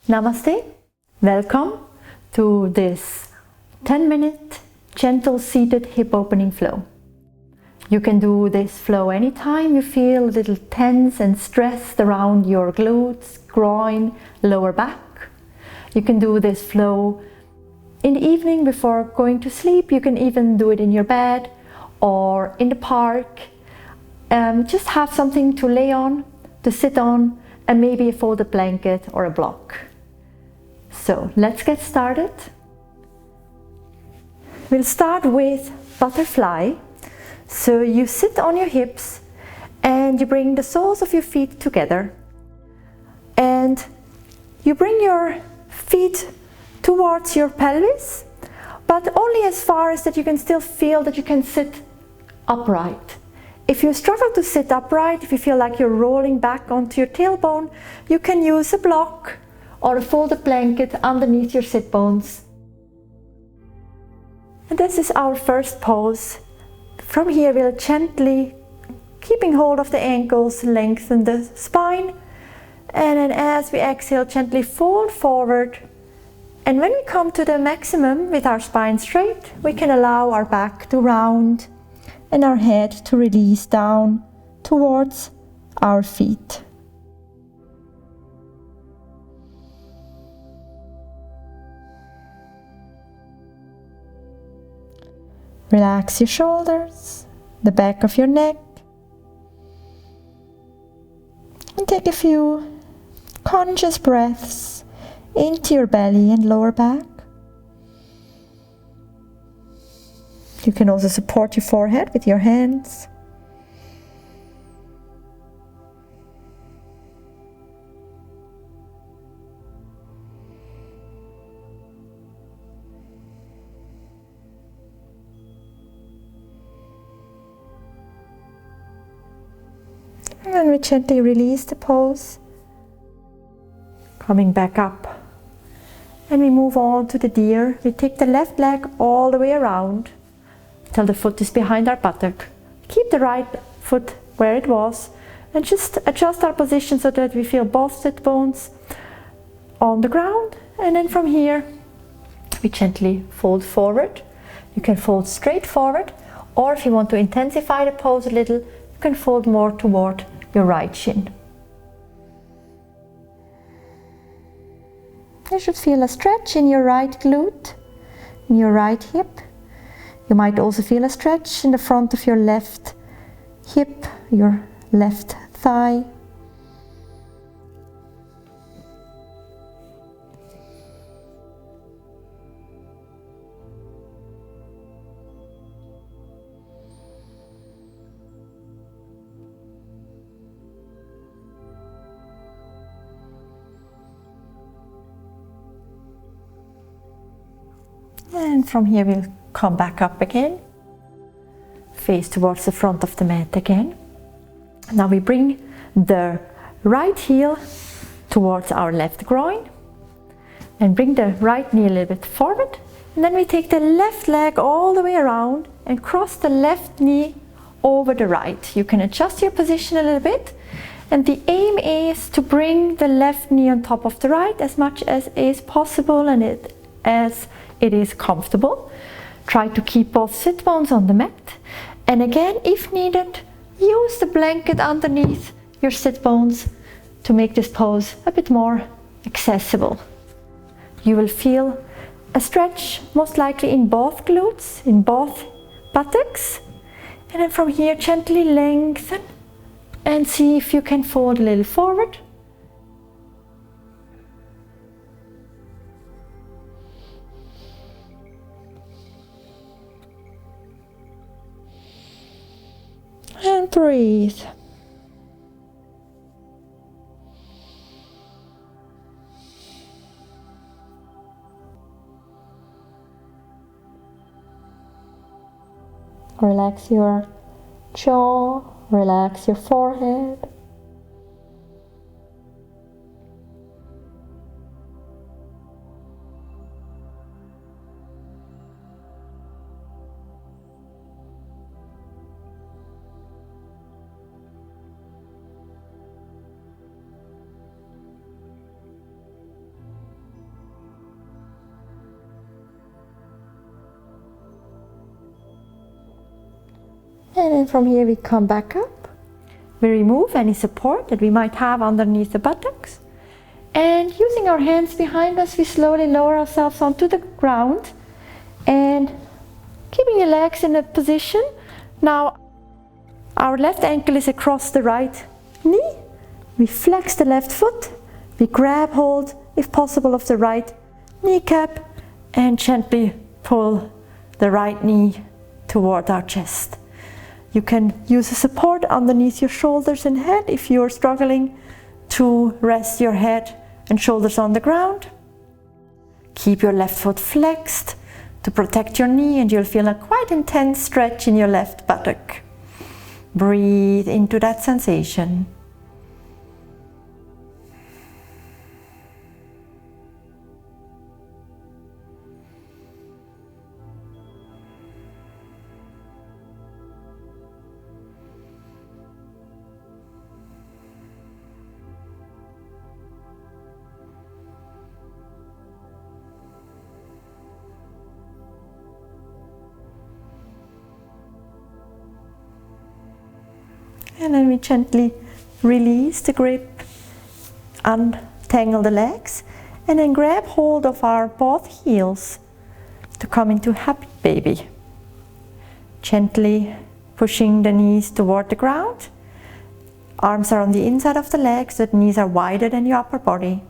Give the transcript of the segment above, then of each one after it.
Namaste. Welcome to this 10-minute gentle seated hip opening flow. You can do this flow anytime you feel a little tense and stressed around your glutes, groin, lower back. You can do this flow in the evening before going to sleep. You can even do it in your bed or in the park. Just have something to lay on, to sit on, and maybe a folded blanket or a block. So let's get started. We'll start with butterfly. So you sit on your hips and you bring the soles of your feet together. And you bring your feet towards your pelvis, but only as far as that you can still feel that you can sit upright. If you struggle to sit upright, if you feel like you're rolling back onto your tailbone, you can use a block or a folded blanket underneath your sit bones. And this is our first pose. From here we'll gently, keeping hold of the ankles, lengthen the spine, and then as we exhale, gently fold forward. And when we come to the maximum with our spine straight, we can allow our back to round and our head to release down towards our feet. Relax your shoulders, the back of your neck, and take a few conscious breaths into your belly and lower back. You can also support your forehead with your hands. And then we gently release the pose, coming back up. And we move on to the deer. We take the left leg all the way around till the foot is behind our buttock. Keep the right foot where it was and just adjust our position so that we feel both sit bones on the ground. And then from here, we gently fold forward. You can fold straight forward, or if you want to intensify the pose a little, you can fold more toward your right shin. You should feel a stretch in your right glute, in your right hip. You might also feel a stretch in the front of your left hip, your left thigh. And from here we'll come back up again, face towards the front of the mat again. Now we bring the right heel towards our left groin and bring the right knee a little bit forward. And then we take the left leg all the way around and cross the left knee over the right. You can adjust your position a little bit, and the aim is to bring the left knee on top of the right as much as is possible and as it is comfortable. Try to keep both sit bones on the mat, and again, if needed, use the blanket underneath your sit bones to make this pose a bit more accessible. You will feel a stretch most likely in both glutes, in both buttocks, and then from here gently lengthen and see if you can fold a little forward. And breathe. Relax your jaw, relax your forehead. And then from here we come back up. We remove any support that we might have underneath the buttocks. And using our hands behind us, we slowly lower ourselves onto the ground and keeping the legs in a position. Now our left ankle is across the right knee. We flex the left foot. We grab hold, if possible, of the right kneecap and gently pull the right knee toward our chest. You can use a support underneath your shoulders and head if you're struggling to rest your head and shoulders on the ground. Keep your left foot flexed to protect your knee, and you'll feel a quite intense stretch in your left buttock. Breathe into that sensation. And then we gently release the grip, untangle the legs, and then grab hold of our both heels to come into happy baby. Gently pushing the knees toward the ground. Arms are on the inside of the legs, so the knees are wider than your upper body.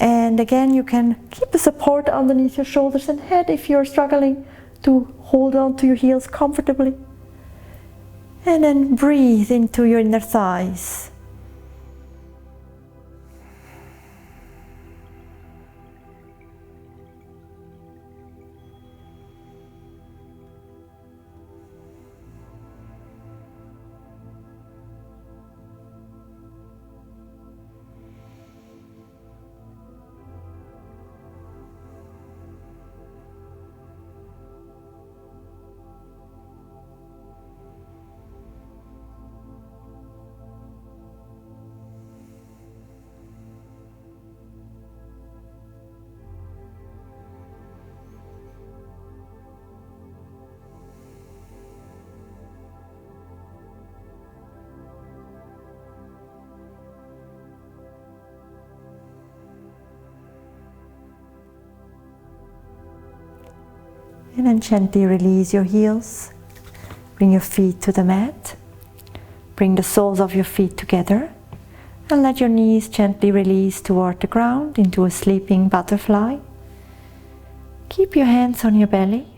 And again, you can keep the support underneath your shoulders and head if you're struggling to hold on to your heels comfortably. And then breathe into your inner thighs. And then gently release your heels. Bring your feet to the mat. Bring the soles of your feet together. And let your knees gently release toward the ground into a sleeping butterfly. Keep your hands on your belly.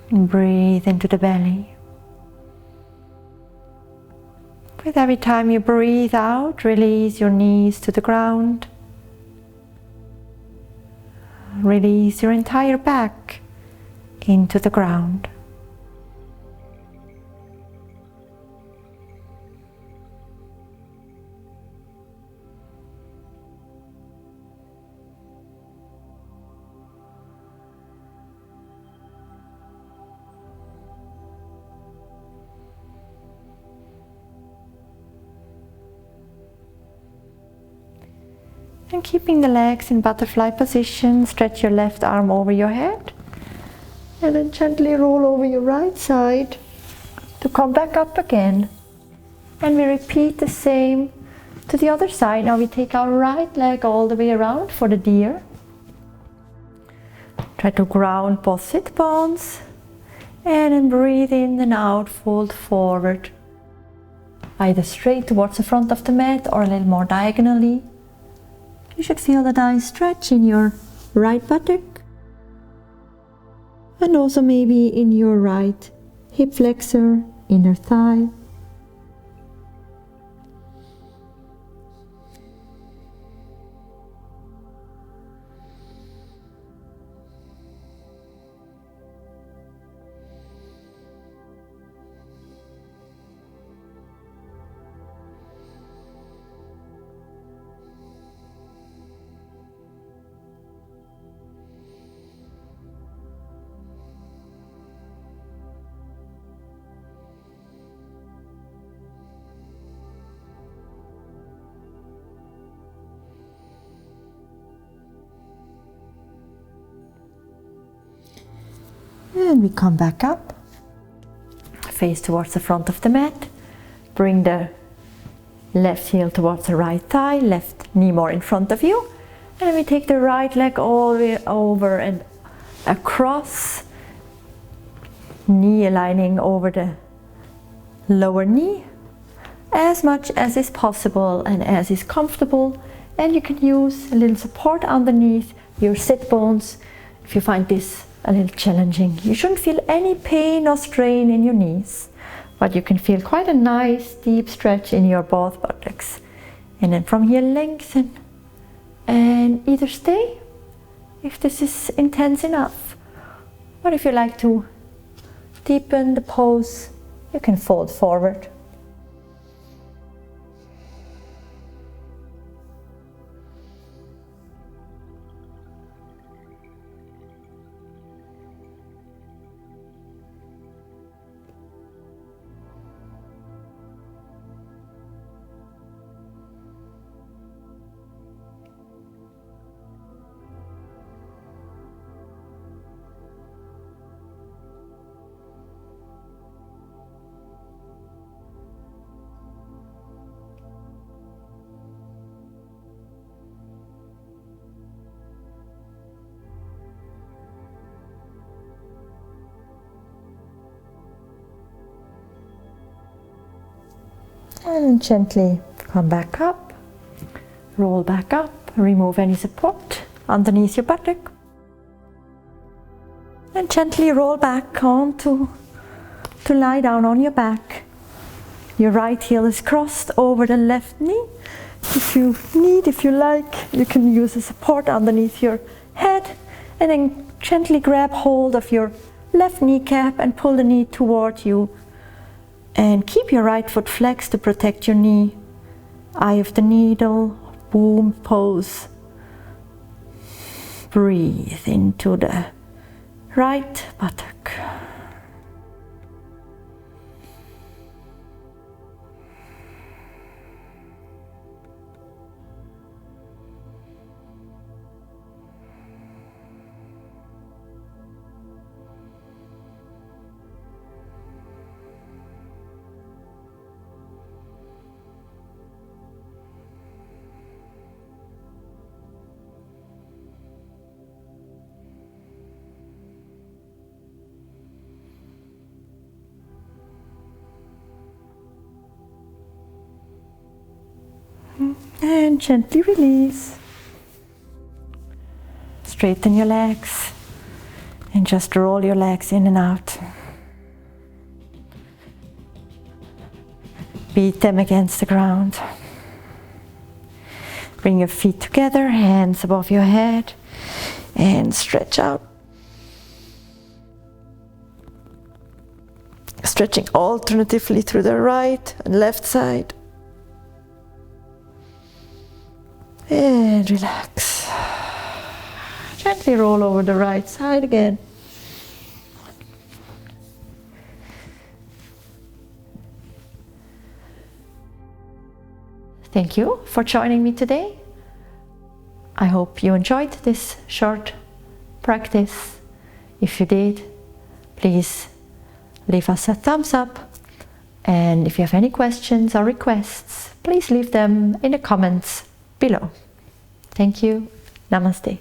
And breathe into the belly. With every time you breathe out, release your knees to the ground. Release your entire back into the ground. And keeping the legs in butterfly position, stretch your left arm over your head and then gently roll over your right side to come back up again. And we repeat the same to the other side. Now we take our right leg all the way around for the deer. Try to ground both sit bones and then breathe in and out, fold forward. Either straight towards the front of the mat or a little more diagonally. You should feel the nice stretch in your right buttock and also maybe in your right hip flexor, inner thigh. And we come back up, face towards the front of the mat. Bring the left heel towards the right thigh, left knee more in front of you. And then we take the right leg all the way over and across, knee aligning over the lower knee as much as is possible and as is comfortable. And you can use a little support underneath your sit bones if you find this a little challenging. You shouldn't feel any pain or strain in your knees, but you can feel quite a nice deep stretch in your both buttocks. And then from here lengthen and either stay if this is intense enough, or if you like to deepen the pose, you can fold forward. And gently come back up, roll back up, remove any support underneath your buttock. And gently roll back on to lie down on your back. Your right heel is crossed over the left knee. If you need, if you like, you can use a support underneath your head, and then gently grab hold of your left kneecap and pull the knee toward you. And keep your right foot flexed to protect your knee. Eye of the needle, womb pose. Breathe into the right buttock. And gently release. Straighten your legs and just roll your legs in and out. Beat them against the ground. Bring your feet together, hands above your head, and stretch out. Stretching alternatively through the right and left side. And relax. Gently roll over the right side again. Thank you for joining me today. I hope you enjoyed this short practice. If you did, please leave us a thumbs up. And if you have any questions or requests, please leave them in the comments below. Thank you. Namaste.